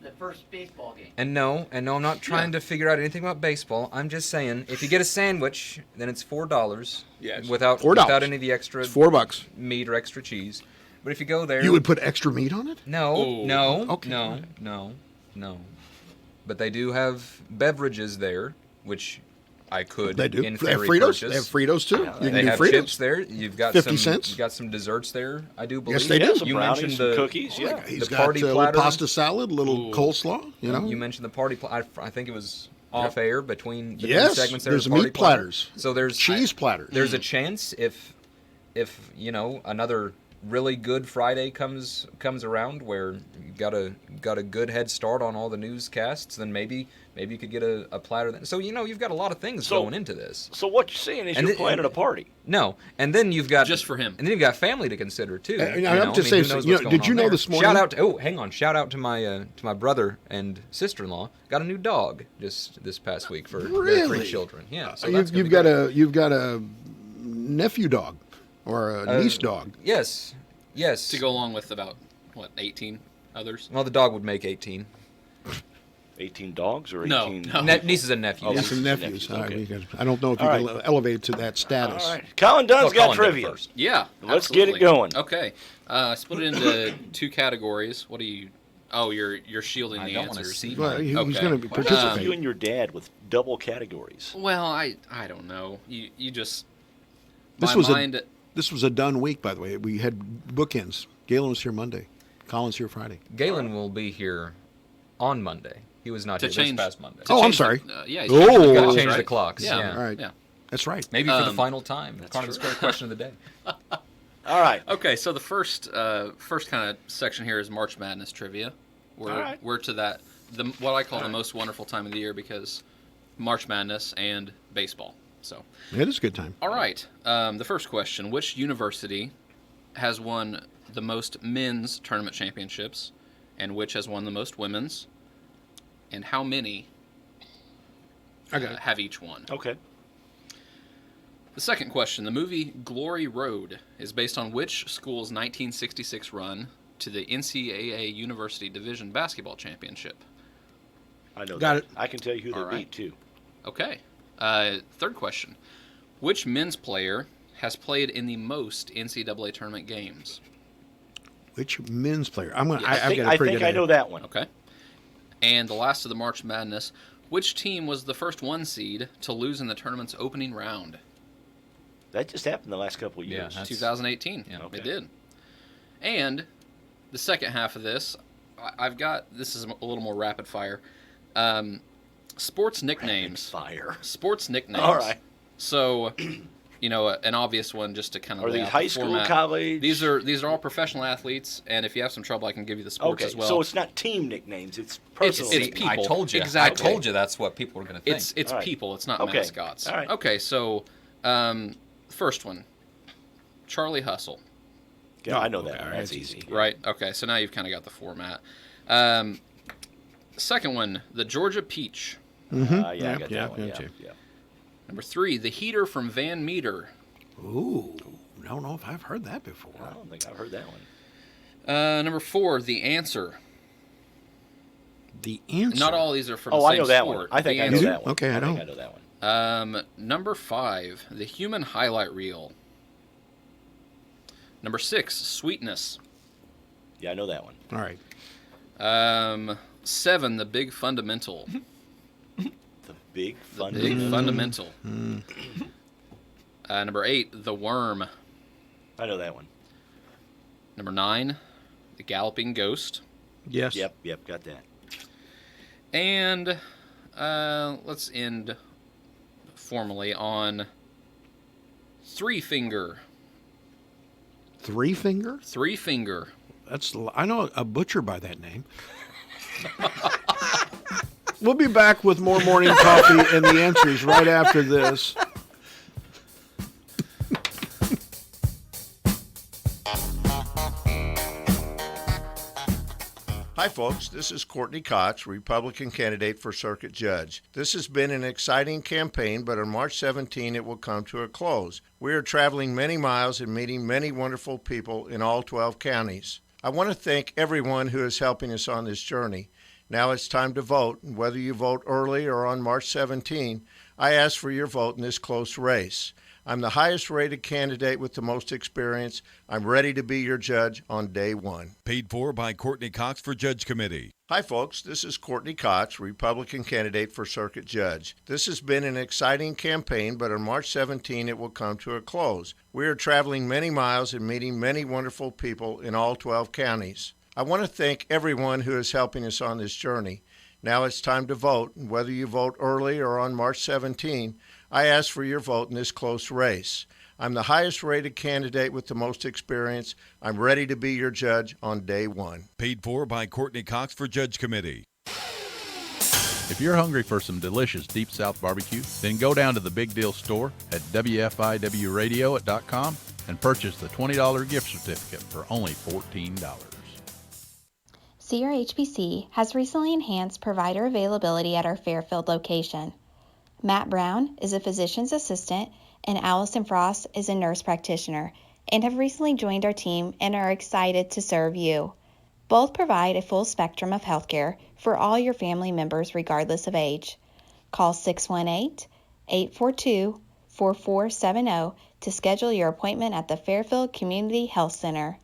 the first baseball game. And no, I'm not trying to figure out anything about baseball. I'm just saying, if you get a sandwich, then it's $4. Yes. Without any of the extra. It's $4 meat or extra cheese. But if you go there, you would put extra meat on it? No. But they do have beverages there, which I could. They do. In They have theory, Fritos. purchase. They have Fritos too. You can They do have Fritos. chips there. You've got 50 some. cents. You've got some desserts there. I do believe. Yes, they do. Some You brownies, mentioned some the cookies. Yeah. He's the got party a little platter. pasta salad, a little coleslaw. You know. You mentioned the party. I think it was off air between Yes, segments. there's the party meat platters. So there's cheese platters. There's a chance if another really good Friday comes around where you got a good head start on all the newscasts, then maybe you could get a platter. So you've got a lot of things going into this. So what you're saying is you're planning a party. No, and then you've got just for him, and then you've got family to consider too. I'm just saying. Did you know this morning? Shout out! Shout out to my brother and sister-in-law. Got a new dog just this past week for their 3 children. Yeah, so you've got a nephew dog or a niece dog. Yes. To go along with about 18 others. Well, the dog would make 18. 18 dogs or 18? No. Nieces and nephews. Nieces and nephews. Okay. I don't know if you can elevate it to that status. All right. Colin Dunn's got trivia. Yeah. Let's absolutely. get it going. Okay. I split it into 2 categories. What do you... Oh, you're shielding the don't wanna answers. see Well, he's going to participate. You and your dad with double categories. Well, I don't know. You just... This my was a done week, by the way. We had bookends. Galen was here Monday. Colin's here Friday. Galen will be here on Monday. He was not To here change- this past Monday. Oh, I'm sorry. yeah. We've got to Oh, change right? the clocks. Yeah. all right. Yeah. That's right. Maybe for the final time. Carmen's great question of the day. All right. Okay, so the first kind of section here is March Madness trivia. We're to that what I call the most wonderful time of the year because March Madness and baseball. So It is a good time. all right, the first question: which university has won the most men's tournament championships, and which has won the most women's, and how many have each won? Okay. The second question: the movie Glory Road is based on which school's 1966 run to the NCAA University Division Basketball Championship? I know Got that. it. I can tell you who they All right. beat, too. Okay. Third question: which men's player has played in the most NCAA tournament games? Which men's player? I've got a I pretty think good I know that one. Okay. And the last of the March Madness: which team was the first 1 seed to lose in the tournament's opening round? That just happened the last couple of years. Yeah. 2018. Yeah. It did. And the second half of this, this is a little more rapid fire. Sports nicknames. Fire. Sports nicknames. All right. So, an obvious one just to kind of Are lay these out high the school, format. college? These are all professional athletes, and if you have some trouble, I can give you the sports Okay, as well. so it's not team nicknames. It's personal. It's people. I told you. Exactly. I told you that's what people were going to think. It's All right. people. It's not Okay. mascots. All right. Okay, so first one, Charlie Hustle. Yeah, I know that. Okay, one. That's easy. Right. Okay. So now you've kind of got the format. Second one, the Georgia Peach. Yeah, I got Yeah, that one. yeah, Yeah, too. yeah. Number 3, the Heater from Van Meter. Ooh, I don't know if I've heard that before. I don't think I've heard that one. Number 4, the Answer. The Answer. Not all these are from the I same know that sport. one. I think The I know Answer. that one. Okay, I think don't. I know that one. Number 5, the Human Highlight Reel. Number 6, Sweetness. Yeah, I know that one. All right. 7, the Big Fundamental. The Big The Fun. Big Fundamental. Number 8, the Worm. I know that one. Number 9, the Galloping Ghost. Yes. Yep, got that. And let's end formally on Three Finger. Three Finger? Three Finger. I know a butcher by that name. We'll be back with more morning coffee and the answers right after this. Hi, folks. This is Courtney Cox, Republican candidate for Circuit Judge. This has been an exciting campaign, but on March 17 it will come to a close. We are traveling many miles and meeting many wonderful people in all 12 counties. I want to thank everyone who is helping us on this journey. Now it's time to vote, and whether you vote early or on March 17, I ask for your vote in this close race. I'm the highest rated candidate with the most experience. I'm ready to be your judge on day one. Paid for by Courtney Cox for Judge Committee. Hi, folks. This is Courtney Cox, Republican candidate for Circuit Judge. This has been an exciting campaign, but on March 17 it will come to a close. We are traveling many miles and meeting many wonderful people in all 12 counties. I want to thank everyone who is helping us on this journey. Now it's time to vote, and whether you vote early or on March 17, I ask for your vote in this close race. I'm the highest rated candidate with the most experience. I'm ready to be your judge on day one. Paid for by Courtney Cox for Judge Committee. If you're hungry for some delicious Deep South barbecue, then go down to the Big Deal store at WFIWradio.com and purchase the $20 gift certificate for only $14. CRHBC has recently enhanced provider availability at our Fairfield location. Matt Brown is a physician's assistant and Allison Frost is a nurse practitioner and have recently joined our team and are excited to serve you. Both provide a full spectrum of healthcare for all your family members regardless of age. Call 618-842-4470 to schedule your appointment at the Fairfield Community Health Center.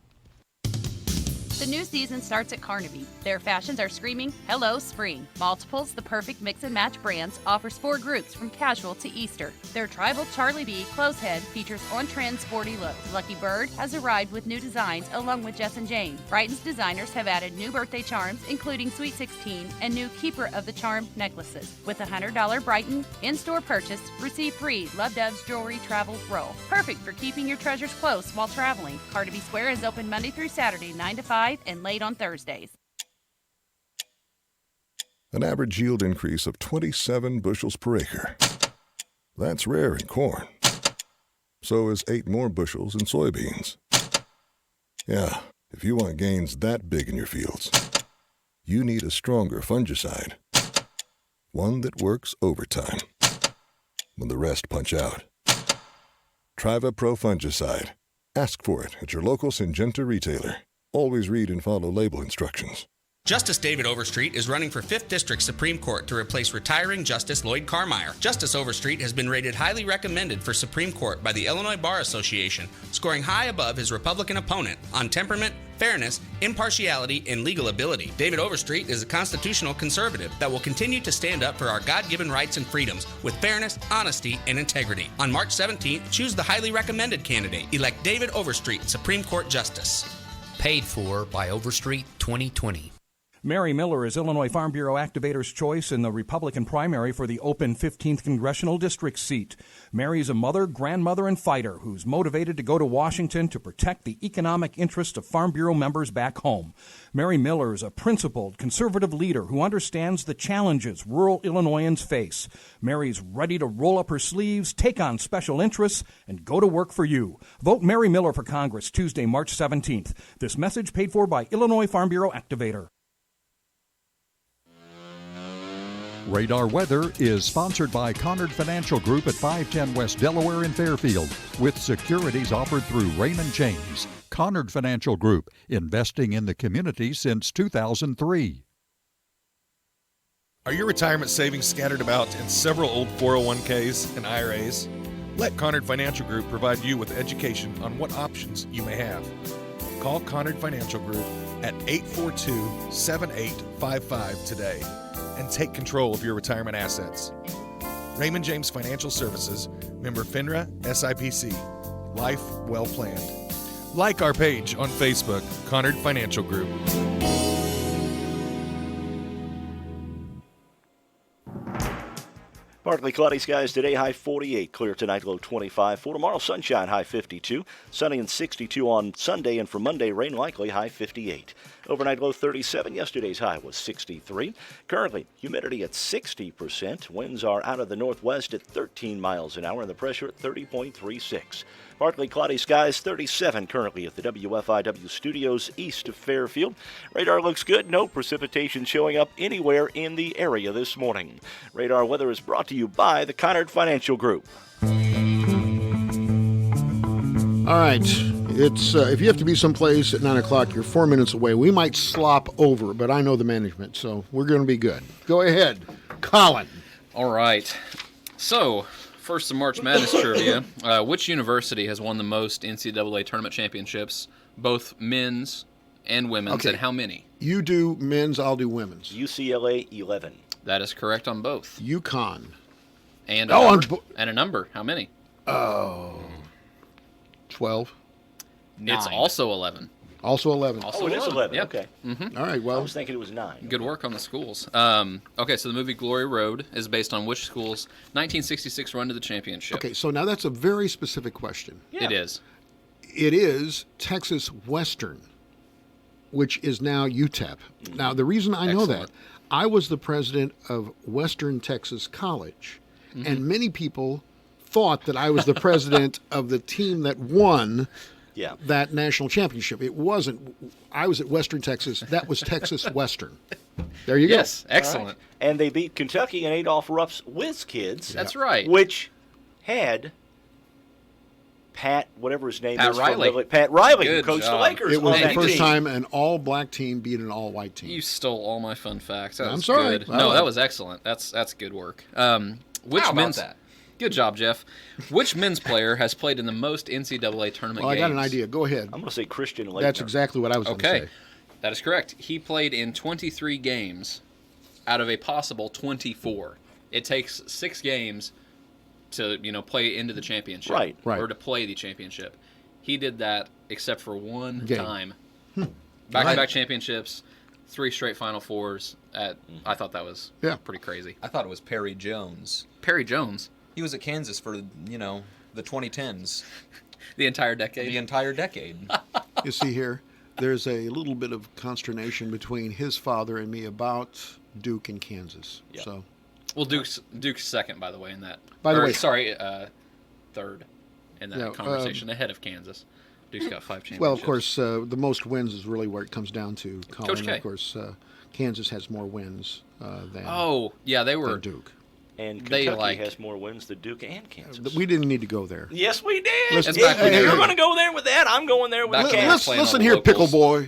The new season starts at Carnaby. Their fashions are screaming, hello, spring. Multiples, the perfect mix and match brands, offers 4 groups from casual to Easter. Their tribal Charlie B clothes head features on-trend sporty looks. Lucky Bird has arrived with new designs along with Jess and Jane. Brighton's designers have added new birthday charms, including Sweet 16 and new Keeper of the Charm necklaces. With a $100 Brighton in-store purchase, receive free Love Dove's Jewelry Travel Roll. Perfect for keeping your treasures close while traveling. Carnaby Square is open Monday through Saturday, 9 to 5. And late on Thursdays. An average yield increase of 27 bushels per acre. That's rare in corn. So is 8 more bushels in soybeans. Yeah, if you want gains that big in your fields, you need a stronger fungicide. One that works overtime when the rest punch out. Triva Pro Fungicide. Ask for it at your local Syngenta retailer. Always read and follow label instructions. Justice David Overstreet is running for 5th District Supreme Court to replace retiring Justice Lloyd Carmeier. Justice Overstreet has been rated highly recommended for Supreme Court by the Illinois Bar Association, scoring high above his Republican opponent on temperament, fairness, impartiality, and legal ability. David Overstreet is a constitutional conservative that will continue to stand up for our God-given rights and freedoms with fairness, honesty, and integrity. On March 17th, choose the highly recommended candidate. Elect David Overstreet, Supreme Court Justice. Paid for by Overstreet 2020. Mary Miller is Illinois Farm Bureau Activator's choice in the Republican primary for the open 15th Congressional District seat. Mary's a mother, grandmother, and fighter who's motivated to go to Washington to protect the economic interests of Farm Bureau members back home. Mary Miller is a principled, conservative leader who understands the challenges rural Illinoisans face. Mary's ready to roll up her sleeves, take on special interests, and go to work for you. Vote Mary Miller for Congress Tuesday, March 17th. This message paid for by Illinois Farm Bureau Activator. Radar Weather is sponsored by Conard Financial Group at 510 West Delaware in Fairfield, with securities offered through Raymond James. Conard Financial Group, investing in the community since 2003. Are your retirement savings scattered about in several old 401ks and IRAs? Let Conard Financial Group provide you with education on what options you may have. Call Conard Financial Group at 842-7855 today and take control of your retirement assets. Raymond James Financial Services, member FINRA, SIPC. Life well planned. Like our page on Facebook, Conard Financial Group. Partly cloudy skies today, high 48. Clear tonight, low 25. For tomorrow, sunshine, high 52. Sunny and 62 on Sunday, and for Monday, rain likely, high 58. Overnight low 37. Yesterday's high was 63. Currently, humidity at 60%. Winds are out of the northwest at 13 miles an hour, and the pressure at 30.36. Partly cloudy skies, 37 currently at the WFIW studios east of Fairfield. Radar looks good. No precipitation showing up anywhere in the area this morning. Radar weather is brought to you by the Conard Financial Group. All right. It's if you have to be someplace at 9 o'clock, you're 4 minutes away. We might slop over, but I know the management, so we're going to be good. Go ahead, Colin. All right. So, first, some March Madness trivia. Which university has won the most NCAA tournament championships, both men's and women's, Okay. and how many? You do men's, I'll do women's. UCLA 11. That is correct on both. UConn. And Oh, and a number. How many? 12. It's also 11. Also 11. Oh, it is 11. Yep. Okay. Mm-hmm. All right, well. I was thinking it was 9. Good work on the schools. Okay, so the movie Glory Road is based on which school's 1966 run to the championship? Okay, so now that's a very specific question. It is. It is Texas Western, which is now UTEP. Now, the reason I know that, I was the president of Western Texas College, and many people thought that I was the president of the team that won that national championship. It wasn't. I was at Western Texas. That was Texas Western. There you go. Yes, excellent. Right. And they beat Kentucky and Adolph Rupp's Whiz Kids. That's right. Which had Pat, whatever his name Pat is. Riley. Pat Riley, who Good coached the job. Lakers. It was on the that first team. time an all-black team beat an all-white team. You stole all my fun facts. That I'm was sorry. good. Well, No, that was excellent. That's good work. Which How about men's that? Good job, Jeff. Which men's player has played in the most NCAA tournament Well, I games? got an idea. Go ahead. I'm going to say Christian Laettner. That's exactly what I was going to Okay, say. that is correct. He played in 23 games out of a possible 24. It takes 6 games to play into the championship, Right. or to play the championship. He did that except for one Game. time. Back-to-back championships, 3 straight Final Fours. I thought that was pretty crazy. I thought it was Perry Jones. Perry Jones. He was at Kansas for, the 2010s. The entire decade? The entire decade. You see here, there's a little bit of consternation between his father and me about Duke and Kansas. Yep. So, Well, Duke's second, by the way, in that. By the way- sorry, third in that Yeah, conversation, ahead of Kansas. Duke's got 5 championships. well, of course, the most wins is really where it comes down to, Colin. Coach K. Of course, Kansas has more wins than, Oh, yeah, they were. than Duke. And They, Kentucky has more wins than Duke and Kansas. We didn't need to go there. Yes, we did. Let's- It's back when If they you're were- going to go there with that, I'm going there with Back the when Cats. playing on Listen the here, pickle locals. boy.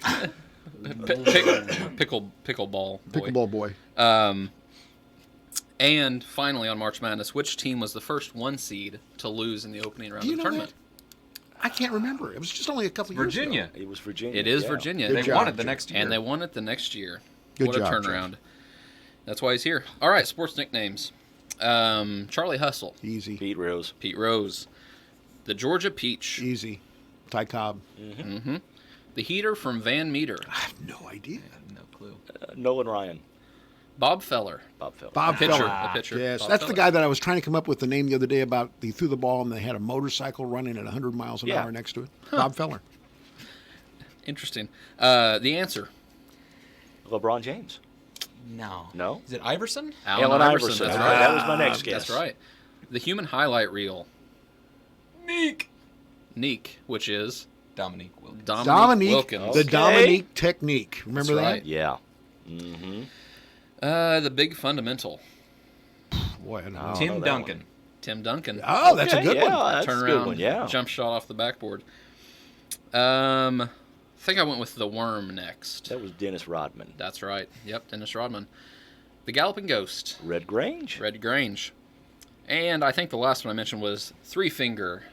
Pickleball boy. Pickleball boy. And finally, on March Madness, which team was the first 1 seed to lose in the opening round Do you of the know tournament? I can't remember. It was just only a couple years ago. Virginia. It was Virginia. It is yeah. Virginia. Good They job, won it the Jeff. next year. And they won it the next year. Good what job, a turnaround. That's why he's here. All right, sports nicknames. Charlie Hustle. Easy. Pete Rose. Pete Rose. The Georgia Peach. Easy. Ty Cobb. Mm-hmm. The Heater from Van Meter. I have no idea. No clue. Nolan Ryan. Bob Feller. Bob Feller. Bob Pitcher. Feller. The pitcher. Yes, Bob that's Feller. the guy that I was trying to come up with the name the other day about. He threw the ball and they had a motorcycle running at 100 miles an Yeah. hour next to it. Bob Feller. Interesting. The answer. LeBron James. No. No? Is it Iverson? Allen Iverson. That's Ah, right. that was my next guess. That's right. The human highlight reel. Neek, which is Dominique Wilkins. Dominique Wilkins. The Dominique technique. Remember That's that? right. Yeah. Mm-hmm. The big fundamental. Boy, I know. Tim Duncan. Tim Duncan. Oh, that's a good yeah, one. That's a Turnaround. good one, yeah. Jump shot off the backboard. I think I went with the worm next. That was Dennis Rodman. That's right. Yep, Dennis Rodman. The Galloping Ghost. Red Grange. Red Grange. And I think the last one I mentioned was Three Finger.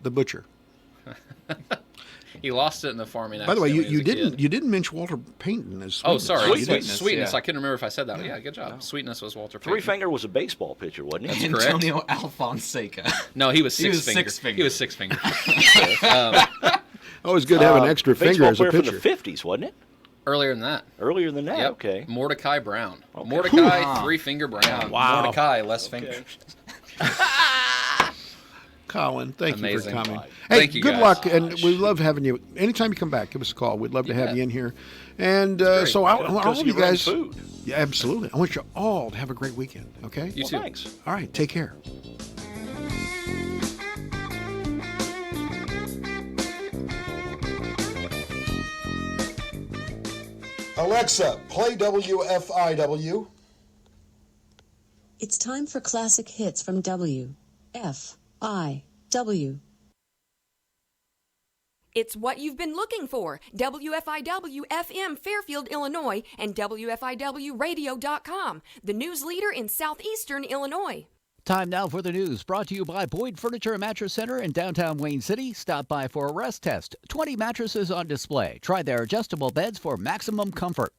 The Butcher. He lost it in the farming By the way, accident when he was a kid. you didn't mention Walter Payton as Oh, Sweetness. sorry. Sweetness, Sweetness. yeah. I couldn't remember if I said that. Yeah, good job. Sweetness was Walter Payton. Three Finger was a baseball pitcher, wasn't he? That's correct. Antonio Alfonseca. No, he was Six He was Finger. Six Finger. He was Six Finger. Always good to have an extra finger baseball as a player from pitcher. the 50s, wasn't it? Earlier than that. Earlier than that, Yep. okay. Mordecai Brown. Okay. Mordecai, Wow. three-finger Brown. Wow. Mordecai, less fingers. Colin, thank you for Amazing. coming. Right. Hey, Thank you, good guys. luck, and we love having you. Anytime you come back, give us a call. We'd love to have you in here. And so I want all of you guys. Food. Yeah, absolutely. I want you all to have a great weekend. Okay. You too. Thanks. All right. Take care. Alexa, play WFIW. It's time for classic hits from WFIW. It's what you've been looking for. WFIW FM Fairfield, Illinois, and WFIWradio.com, the news leader in southeastern Illinois. Time now for the news, brought to you by Boyd Furniture and Mattress Center in downtown Wayne City. Stop by for a rest test. 20 mattresses on display. Try their adjustable beds for maximum comfort.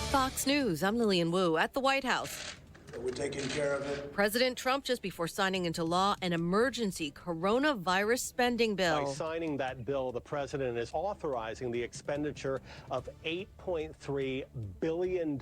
Fox News, I'm Lillian Wu at the White House. We're taking care of it. President Trump, just before signing into law an emergency coronavirus spending bill. By signing that bill, the president is authorizing the expenditure of $8.3 billion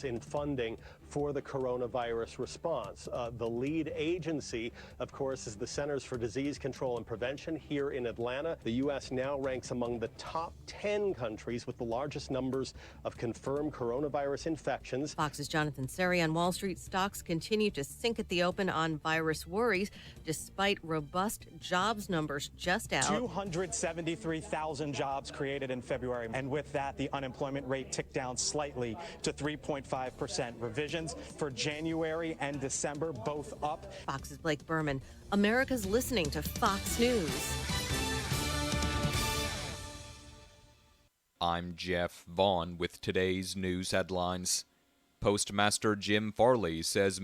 in funding for the coronavirus response. The lead agency, of course, is the Centers for Disease Control and Prevention here in Atlanta. The U.S. now ranks among the top 10 countries with the largest numbers of confirmed coronavirus infections. Fox's Jonathan Seri on Wall Street. Stocks continue to sink at the open on virus worries, despite robust jobs numbers just out. 273,000 jobs created in February. And with that, the unemployment rate ticked down slightly to 3.5%. Revisions for January and December both up. Fox's Blake Berman. America's listening to Fox News. I'm Jeff Vaughn with today's news headlines. Postmaster Jim Farley says